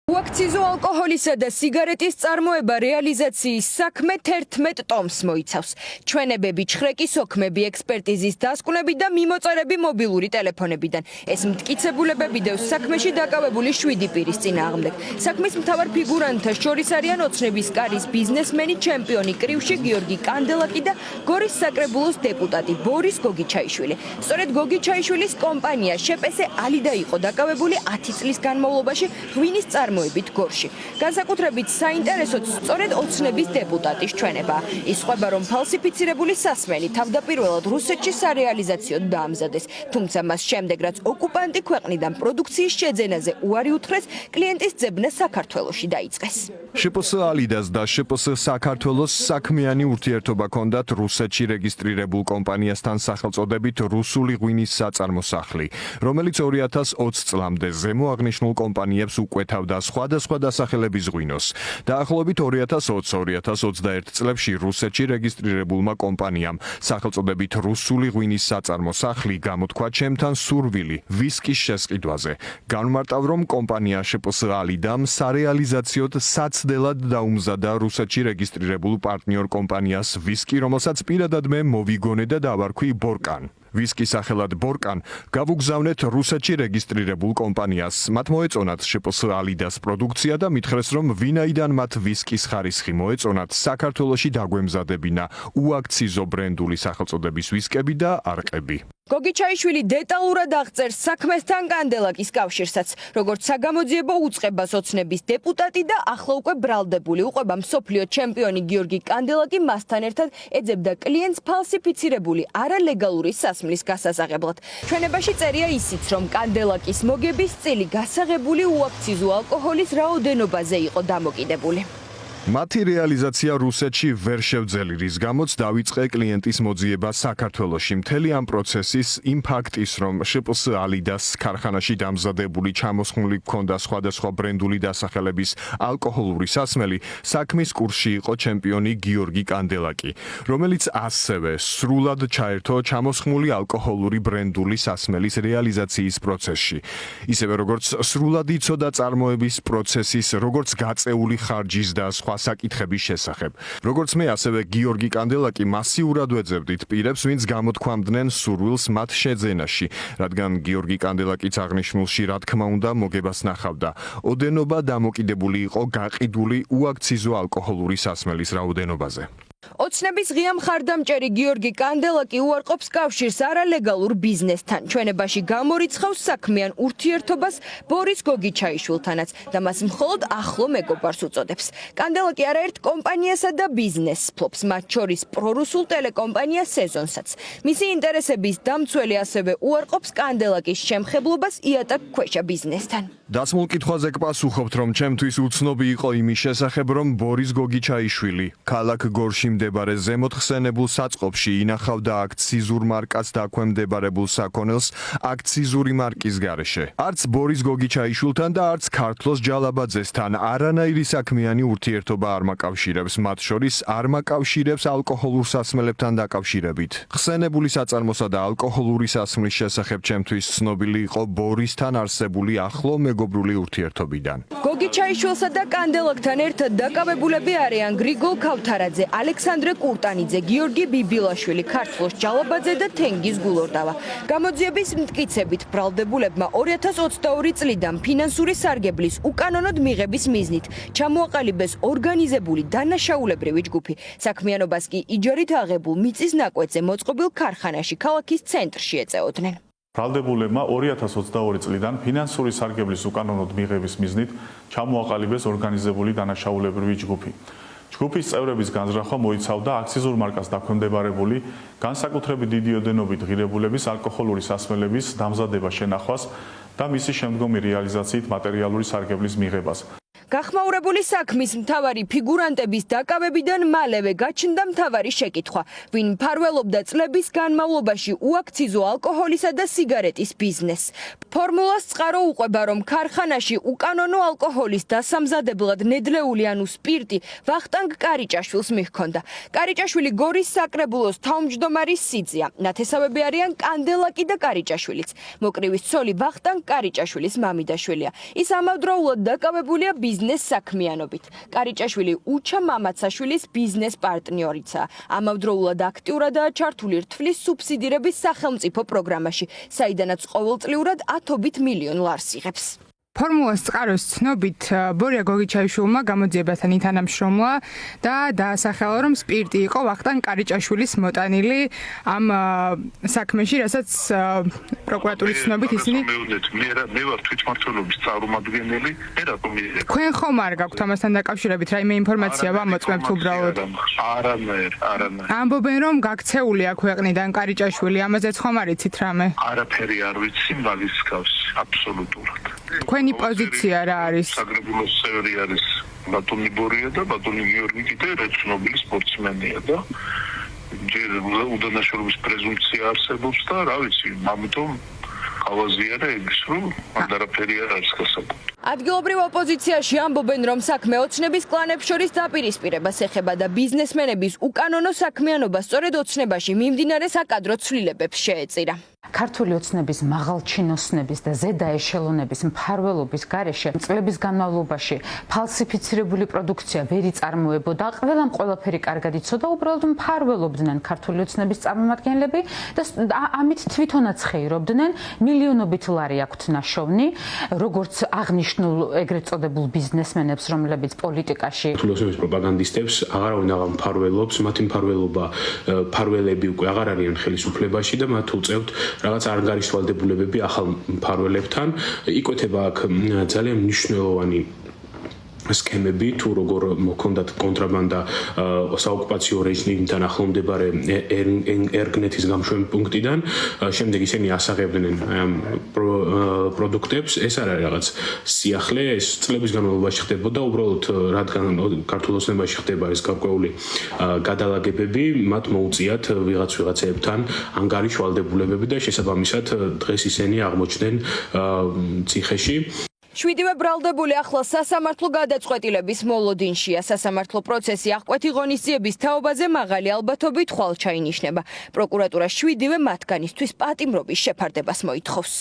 უაქციზო ალკოჰოლისა და სიგარეტის წარმოება რეალიზაციის საქმე 11 ტომს მოიცავს. ჩვენებები, ჩხრეკი სოქმები, ექსპერტიზის დასკვნები და მიმოწერები მობილური ტელეფონებიდან. ეს მტკიცებულებები დევს საქმეში დაკავებული 7 პირის წინააღმდეგ. საქმის მთავარ ფიგურანტთა შორის არიან ოცნების კარის ბიზნესმენი, ჩემპიონი კრივში გიორგი კანდელაკი და გორის საკრებულოს დეპუტატი ბორის გოგიჩაიშვილი. სწორედ გოგიჩაიშვილის კომპანია შეპესე ალიდა იყო დაკავებული 10 წლის განმავლობაში ღვინის წარმოებით გორში. განსაკუთრებით საინტერესოც სწორედ ოცნების დეპუტატის ჩვენება. ის ხვება, რომ ფალსიფიცირებული სასმელი თავდაპირველად რუსეთში სარეალიზაციოდ დაამზადეს, თუმცა მას შემდეგ, რაც ოკუპანტი ქვეყნიდან პროდუქციის შეძენაზე უარი უთხრეს, კლიენტის ძებნა საქართველოში დაიწყეს. შპს ალიდას და შპს საქართველოს საქმიანი ურთიერთობა ჰქონდათ რუსეთში რეგისტრირებულ კომპანიასთან სახელწოდებით რუსული ღვინის საწარმოსახლი, რომელიც 2020 წლამდე ზემო აღნიშნულ კომპანიებს უკვეთავდა სხვადასხვა დასახელების ღვინოს. დაახლოებით 2020-2021 წლებში რუსეთში რეგისტრირებულმა კომპანიამ სახელწოდებით რუსული ღვინის საწარმოსახლი გამოთქვა ჩემთან სურვილი ვისკის შესყიდვაზე. განმარტავ, რომ კომპანია შპს ალიდამ სარეალიზაციოდ საცდელად დაუმზადა რუსეთში რეგისტრირებულ პარტნიორ კომპანიას ვისკი, რომელსაც პირადად მე მოვიგონე და დავარქვი ბორკან. ვისკის სახელად ბორკან გავუგზავნეთ რუსეთში რეგისტრირებულ კომპანიას. მათ მოეწონათ შპს ალიდას პროდუქცია და მითხრეს, რომ ვინაიდან მათ ვისკის ხარისხი მოეწონათ, საქართველოში დაგვემზადებინა უაქციზო ბრენდული სახელწოდების ვისკები და არყები. გოგიჩაიშვილი დეტალურად აღწერს საქმესთან კანდელაკის კავშირსაც, როგორც საგამოძიებო უწყებას ოცნების დეპუტატი და ახლა უკვე ბრალდებული უყვება მსოფლიო ჩემპიონი გიორგი კანდელაკი მასთან ერთად ეძებდა კლიენტს ფალსიფიცირებული არალეგალური სასმლის გასასაღებლად. ჩვენებაში წერია ისიც, რომ კანდელაკის მოგების წილი გასაღებული უაქციზო ალკოჰოლის რაოდენობაზე იყო დამოკიდებული. მათი რეალიზაცია რუსეთში ვერ შევძელი, რის გამოც დავიწყე კლიენტის მოძიება საქართველოში. მთელი ამ პროცესის იმ ფაქტის, რომ შპს ალიდას ქარხანაში დამზადებული ჩამოსხმული ჰქონდა სხვადასხვა ბრენდული დასახელების ალკოჰოლური სასმელი, საქმის კურსში იყო ჩემპიონი გიორგი კანდელაკი, რომელიც ასევე სრულად ჩაერთო ჩამოსხმული ალკოჰოლური ბრენდული სასმელის რეალიზაციის პროცესში. ისევე როგორც სრულად იცოდა წარმოების პროცესის, როგორც გაწეული ხარჯის და სხვა საკითხების შესახებ. როგორც მე, ასევე გიორგი კანდელაკი მასიურად ვეძებდით პირებს, ვინც გამოთქვამდნენ სურვილს მათ შეძენაში, რადგან გიორგი კანდელაკიც აღნიშნულში, რა თქმა უნდა, მოგებას ნახავდა. ოდენობა დამოკიდებული იყო გაყიდული უაქციზო ალკოჰოლური სასმელის რაოდენობაზე. ოცნების ღია მხარდამჭერი გიორგი კანდელაკი უარყოფს კავშირს არალეგალურ ბიზნესთან. ჩვენებაში გამორიცხავს საქმიან ურთიერთობას ბორის გოგიჩაიშვილთანაც და მას მხოლოდ ახლო მეგობარს უწოდებს. კანდელაკი არაერთ კომპანიასა და ბიზნესს ფლობს, მათ შორის პრორუსულ ტელეკომპანია სეზონსაც. მისი ინტერესების დამცველი ასევე უარყოფს კანდელაკის შემხებლობას იატაკ ქვეშა ბიზნესთან. დასმულ კითხვაზე გპასუხობთ, რომ ჩემთვის უცნობი იყო იმის შესახებ, რომ ბორის გოგიჩაიშვილი ქალაქ გორში მდებარე ზემოთხსენებულ საწყობში ინახავდა აქციზურ მარკას დაქვემდებარებულ საქონელს აქციზური მარკის გარეშე. არც ბორის გოგიჩაიშვილთან და არც ქართლოს ჯალაბაძესთან არანაირი საქმიანი ურთიერთობა არ მაკავშირებს, მათ შორის არ მაკავშირებს ალკოჰოლურ სასმელებთან დაკავშირებით. ხსენებული საწარმოსა და ალკოჰოლური სასმლის შესახებ ჩემთვის ცნობილი იყო ბორისთან არსებული ახლო მეგობრული ურთიერთობიდან. გოგიჩაიშვილსა და კანდელაკთან ერთად დაკავებულები არიან გრიგოლ ქავთარაძე, ალექსანდრე კურტანიძე, გიორგი ბიბილაშვილი, ქართლოს ჯალაბაძე და თენგიზ გულორდავა. გამოძიების მტკიცებით ბრალდებულებმა 2022 წლიდან ფინანსური სარგებლის უკანონოდ მიღების მიზნით ჩამოაყალიბეს ორგანიზებული დანაშაულებრივი ჯგუფი. საქმიანობას კი იჯარით აღებულ მიწის ნაკვეთზე მოწყობილ ქარხანაში ქალაქის ცენტრში ეწეოდნენ. ბრალდებულებმა 2022 წლიდან ფინანსური სარგებლის უკანონოდ მიღების მიზნით ჩამოაყალიბეს ორგანიზებული დანაშაულებრივი ჯგუფი. ჯგუფის წევრების განზრახვა მოიცავდა აქციზურ მარკას დაქვემდებარებული, განსაკუთრებით დიდი ოდენობით ღირებულების ალკოჰოლური სასმელების დამზადება, შენახვას და მისი შემდგომი რეალიზაციით მატერიალური სარგებლის მიღებას. გახმაურებული საქმის მთავარი ფიგურანტების დაკავებიდან მალევე გაჩნდა მთავარი შეკითხვა, ვინ მფარველობდა წლების განმავლობაში უაქციზო ალკოჰოლისა და სიგარეტის ბიზნესს. ფორმულას წყარო უყვება, რომ ქარხანაში უკანონო ალკოჰოლის დასამზადებლად ნედლეული ანუ სპირტი ვახტანგ კარიჭაშვილს მიჰქონდა. კარიჭაშვილი გორის საკრებულოს თავმჯდომარის სიძია. ნათესავები არიან კანდელაკი და კარიჭაშვილიც. მოკრივის ცოლი ვახტანგ კარიჭაშვილის მამიდაშვილია. ის ამავდროულად დაკავებულია ბიზნეს საქმიანობით. კარიჭაშვილი უჩა მამაცაშვილის ბიზნეს პარტნიორიცაა. ამავდროულად აქტიურადაა ჩართული რთვლის სუბსიდირების სახელმწიფო პროგრამაში, საიდანაც ყოველწლიურად 10 მილიონ ლარს იღებს. ფორმულას წყაროს ცნობით ბორია გოგიჩაიშვილმა გამოძიებასთან ითანამშრომლა და დაასახელა, რომ სპირტი იყო ვახტანგ კარიჭაშვილის მოტანილი ამ საქმეში, რასაც პროკურატურის ცნობით ისინი მე ვარ თვითმმართველობის წარმომადგენელი, მე რატომ მივიღებ? თქვენ ხომ არ გაქვთ ამასთან დაკავშირებით რაიმე ინფორმაცია ვამოწმებთ უბრალოდ? არანაირ. ამბობენ, რომ გაქცეულია ქვეყნიდან კარიჭაშვილი, ამაზეც ხომ არ იცით რამე? არაფერი არ ვიცი მაგის გავს, აბსოლუტურად. თქვენი პოზიცია რა არის? საკრებულოს წევრი არის ბატონი ბორია და ბატონი გიორგი კიდე ცნობილი სპორტსმენია და ჯერ უდანაშაულობის პრეზუმპცია არსებობს და რა ვიცი, ამიტომ გავაზიარა ეგის, რომ არაფერი არ არის გასაგები. ადგილობრივ ოპოზიციაში ამბობენ, რომ საქმე ოცნების კლანებს შორის დაპირისპირებას ეხება და ბიზნესმენების უკანონო საქმიანობა სწორედ ოცნებაში მიმდინარე საკადრო ცვლილებებს შეეწირა. ქართული ოცნების მაღალჩინოსნების და ზედა ეშელონების მფარველობის გარეშე წლების განმავლობაში ფალსიფიცირებული პროდუქცია ვერ იწარმოებოდა. ყველამ ყველაფერი კარგად იცოდა, უბრალოდ მფარველობდნენ ქართული ოცნების წარმომადგენლები და ამით თვითონაც ხეირობდნენ. მილიონობით ლარი აქვთ ნაშოვნი, როგორც აღნიშნულ ეგრეთ წოდებულ ბიზნესმენებს, რომლებიც პოლიტიკაში ქართული ოცნების პროპაგანდისტებს აღარავინ აღარ მფარველობს, მათი მფარველები უკვე აღარ არიან ხელისუფლებაში და მათ უწევთ რაღაც არგარიშვალდებულებები ახალ მფარველებთან. იკვეთება აქ ძალიან მნიშვნელოვანი სქემები, თუ როგორ მოქონდათ კონტრაბანდა საოკუპაციო რეჟიმთან ახლომდებარე ერგნეთის გამშვები პუნქტიდან, შემდეგ ისინი ასაღებდნენ პროდუქტებს. ეს არ არის რაღაც სიახლე, ეს წლების განმავლობაში ხდებოდა, უბრალოდ რადგან ქართულ ოცნებაში ხდება ეს გარკვეული გადალაგებები, მათ მოუწიათ ვიღაცებთან ანგარიშვალდებულებები და შესაბამისად დღეს ისინი აღმოჩნდნენ ციხეში. შვიდივე ბრალდებული ახლა სასამართლო გადაწყვეტილების მოლოდინშია. სასამართლო პროცესი აღკვეთი ღონისძიების თაობაზე მაღალი ალბათობით ხვალ ჩაინიშნება. პროკურატურა შვიდივე მათგანისთვის პატიმრობის შეფარდებას მოითხოვს.